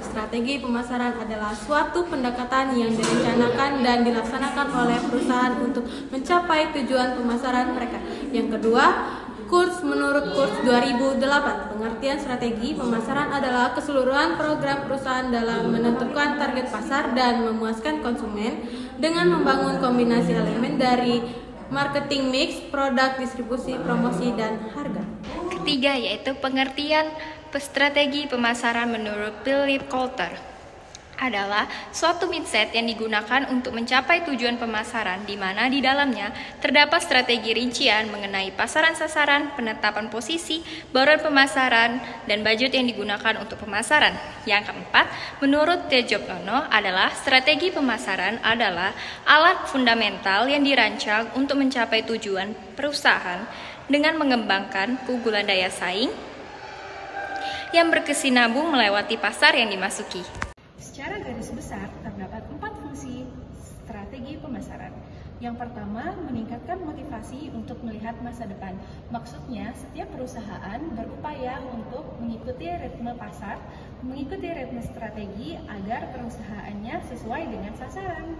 Strategi pemasaran adalah suatu pendekatan yang direncanakan dan dilaksanakan oleh perusahaan untuk mencapai tujuan pemasaran mereka. Yang kedua, KURS. Menurut KURS 2008, pengertian strategi pemasaran adalah keseluruhan program perusahaan dalam menentukan target pasar dan memuaskan konsumen dengan membangun kombinasi elemen dari marketing mix, produk, distribusi, promosi, dan harga. Ketiga yaitu pengertian strategi pemasaran menurut Philip Kotler adalah suatu mindset yang digunakan untuk mencapai tujuan pemasaran di mana di dalamnya terdapat strategi rincian mengenai pasaran sasaran, penetapan posisi, bauran pemasaran, dan budget yang digunakan untuk pemasaran. Yang keempat, menurut Tejobnono adalah strategi pemasaran adalah alat fundamental yang dirancang untuk mencapai tujuan perusahaan dengan mengembangkan keunggulan daya saing yang berkesinambung melewati pasar yang dimasuki. Secara garis besar, terdapat 4 fungsi strategi pemasaran. Yang pertama, meningkatkan motivasi untuk melihat masa depan. Maksudnya, setiap perusahaan berupaya untuk mengikuti ritme pasar, mengikuti ritme strategi agar perusahaannya sesuai dengan sasaran.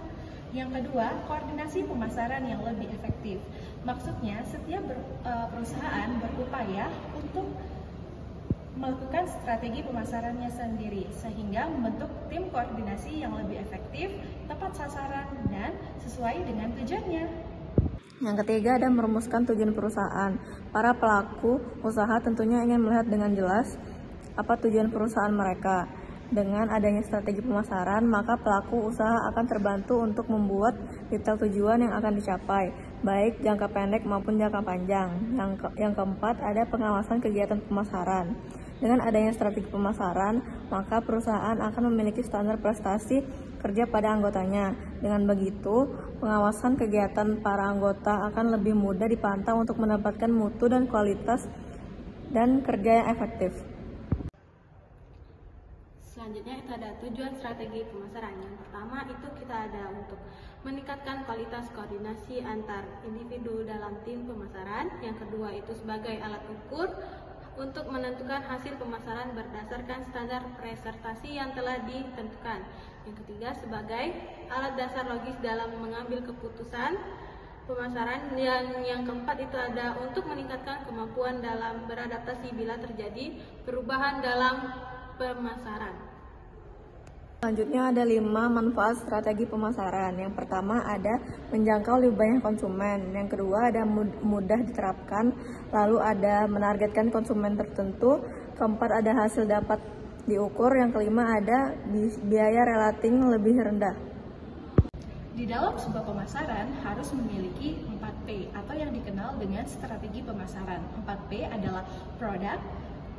Yang kedua, koordinasi pemasaran yang lebih efektif. Maksudnya, setiap perusahaan berupaya untuk melakukan strategi pemasarannya sendiri sehingga membentuk tim koordinasi yang lebih efektif, tepat sasaran, dan sesuai dengan tujuannya. Yang ketiga ada merumuskan tujuan perusahaan. Para pelaku usaha tentunya ingin melihat dengan jelas apa tujuan perusahaan mereka. Dengan adanya strategi pemasaran, maka pelaku usaha akan terbantu untuk membuat detail tujuan yang akan dicapai, baik jangka pendek maupun jangka panjang. Yang keempat, ada pengawasan kegiatan pemasaran. Dengan adanya strategi pemasaran, maka perusahaan akan memiliki standar prestasi kerja pada anggotanya. Dengan begitu, pengawasan kegiatan para anggota akan lebih mudah dipantau untuk mendapatkan mutu dan kualitas dan kerja yang efektif. Selanjutnya itu ada tujuan strategi pemasaran. Yang pertama itu kita ada untuk meningkatkan kualitas koordinasi antar individu dalam tim pemasaran. Yang kedua itu sebagai alat ukur untuk menentukan hasil pemasaran berdasarkan standar presentasi yang telah ditentukan. Yang ketiga sebagai alat dasar logis dalam mengambil keputusan pemasaran. Dan yang keempat itu ada untuk meningkatkan kemampuan dalam beradaptasi bila terjadi perubahan dalam pemasaran. Selanjutnya ada 5 manfaat strategi pemasaran. Yang pertama ada menjangkau lebih banyak konsumen. Yang kedua ada mudah diterapkan. Lalu ada menargetkan konsumen tertentu. Keempat ada hasil dapat diukur. Yang kelima ada biaya relatif lebih rendah. Di dalam sebuah pemasaran harus memiliki 4P atau yang dikenal dengan strategi pemasaran. 4P adalah product,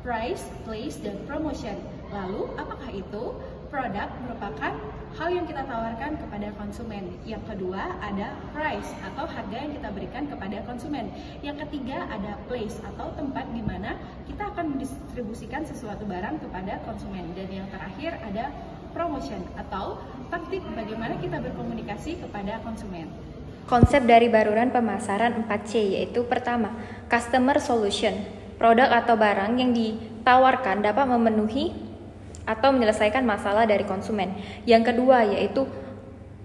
price, place, dan promotion. Lalu apakah itu? Produk merupakan hal yang kita tawarkan kepada konsumen. Yang kedua ada price atau harga yang kita berikan kepada konsumen. Yang ketiga ada place atau tempat di mana kita akan mendistribusikan sesuatu barang kepada konsumen. Dan yang terakhir ada promotion atau taktik bagaimana kita berkomunikasi kepada konsumen. Konsep dari baluran pemasaran 4C yaitu pertama, customer solution. Produk atau barang yang ditawarkan dapat memenuhi atau menyelesaikan masalah dari konsumen. Yang kedua yaitu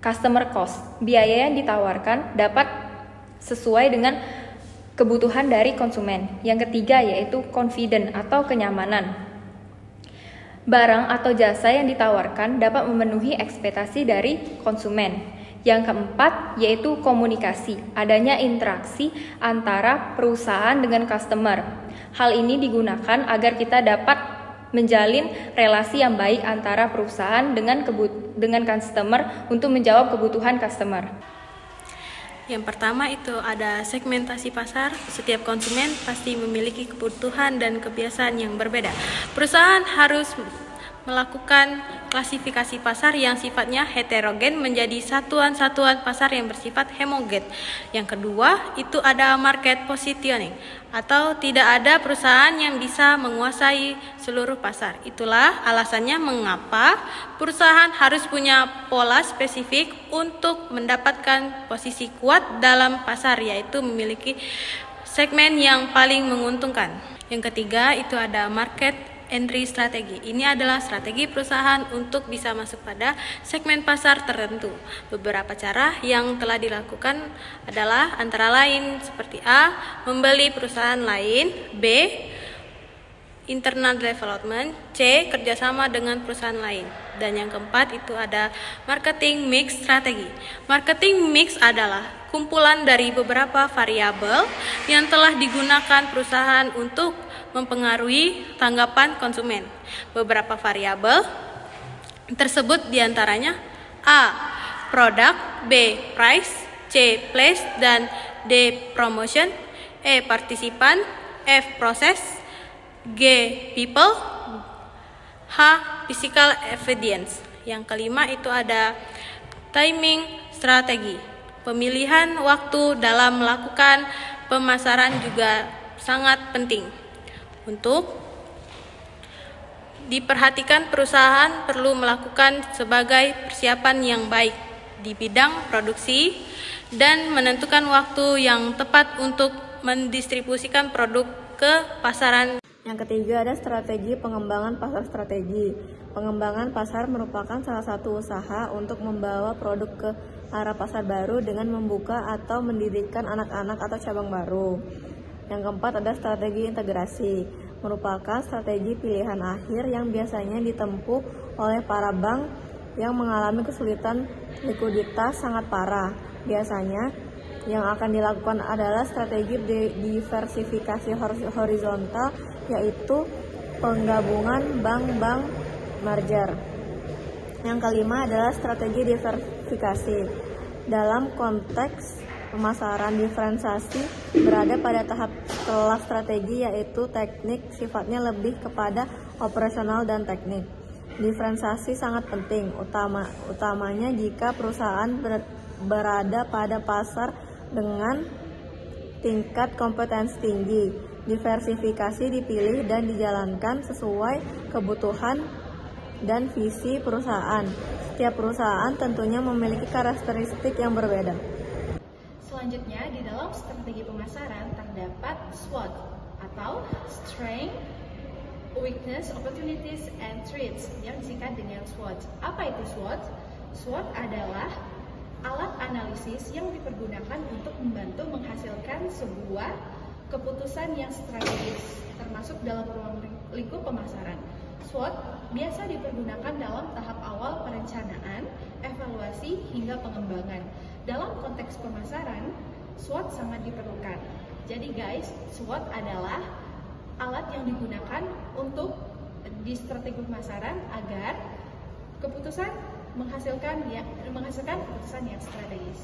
customer cost. Biaya yang ditawarkan dapat sesuai dengan kebutuhan dari konsumen. Yang ketiga yaitu confident atau kenyamanan. Barang atau jasa yang ditawarkan dapat memenuhi ekspektasi dari konsumen. Yang keempat yaitu komunikasi. Adanya interaksi antara perusahaan dengan customer. Hal ini digunakan agar kita dapat menjalin relasi yang baik antara perusahaan dengan customer untuk menjawab kebutuhan customer. Yang pertama itu ada segmentasi pasar. Setiap konsumen pasti memiliki kebutuhan dan kebiasaan yang berbeda. Perusahaan harus melakukan klasifikasi pasar yang sifatnya heterogen menjadi satuan-satuan pasar yang bersifat homogen. Yang kedua, itu ada market positioning atau tidak ada perusahaan yang bisa menguasai seluruh pasar. Itulah alasannya mengapa perusahaan harus punya pola spesifik untuk mendapatkan posisi kuat dalam pasar, yaitu memiliki segmen yang paling menguntungkan. Yang ketiga, itu ada market entry strategi. Ini adalah strategi perusahaan untuk bisa masuk pada segmen pasar tertentu. Beberapa cara yang telah dilakukan adalah antara lain seperti A. Membeli perusahaan lain, B. Internal development, C. Kerjasama dengan perusahaan lain. Dan yang keempat itu ada marketing mix strategi. Marketing mix adalah kumpulan dari beberapa variabel yang telah digunakan perusahaan untuk mempengaruhi tanggapan konsumen. Beberapa variabel tersebut diantaranya A. Produk, B. Price, C. Place, dan D. Promotion, E. Partisipan, F. Proses, G. People, H. Physical evidence. Yang kelima itu ada timing strategi. Pemilihan waktu dalam melakukan pemasaran juga sangat penting. Untuk diperhatikan, perusahaan perlu melakukan sebagai persiapan yang baik di bidang produksi dan menentukan waktu yang tepat untuk mendistribusikan produk ke pasaran. Yang ketiga ada strategi pengembangan pasar strategi. Pengembangan pasar merupakan salah satu usaha untuk membawa produk ke arah pasar baru dengan membuka atau mendirikan anak-anak atau cabang baru. Yang keempat ada strategi integrasi. Merupakan strategi pilihan akhir yang biasanya ditempuh oleh para bank yang mengalami kesulitan likuiditas sangat parah. Biasanya yang akan dilakukan adalah strategi diversifikasi horizontal, yaitu penggabungan bank-bank merger. Yang kelima adalah strategi diversifikasi. Dalam konteks pemasaran, diferensiasi berada pada tahap setelah strategi, yaitu teknik sifatnya lebih kepada operasional dan teknik. Diferensiasi sangat penting, utamanya jika perusahaan berada pada pasar dengan tingkat kompetensi tinggi. Diversifikasi dipilih dan dijalankan sesuai kebutuhan dan visi perusahaan. Setiap perusahaan tentunya memiliki karakteristik yang berbeda. Selanjutnya, di dalam strategi pemasaran terdapat SWOT atau Strength, Weakness, Opportunities, and Threats yang disingkat dengan SWOT. Apa itu SWOT? SWOT adalah alat analisis yang dipergunakan untuk membantu menghasilkan sebuah keputusan yang strategis, termasuk dalam ruang lingkup pemasaran. SWOT biasa dipergunakan dalam tahap awal perencanaan, evaluasi, hingga pengembangan. Dalam konteks pemasaran, SWOT sangat diperlukan. Jadi guys, SWOT adalah alat yang digunakan untuk di strategi pemasaran agar menghasilkan keputusan yang strategis.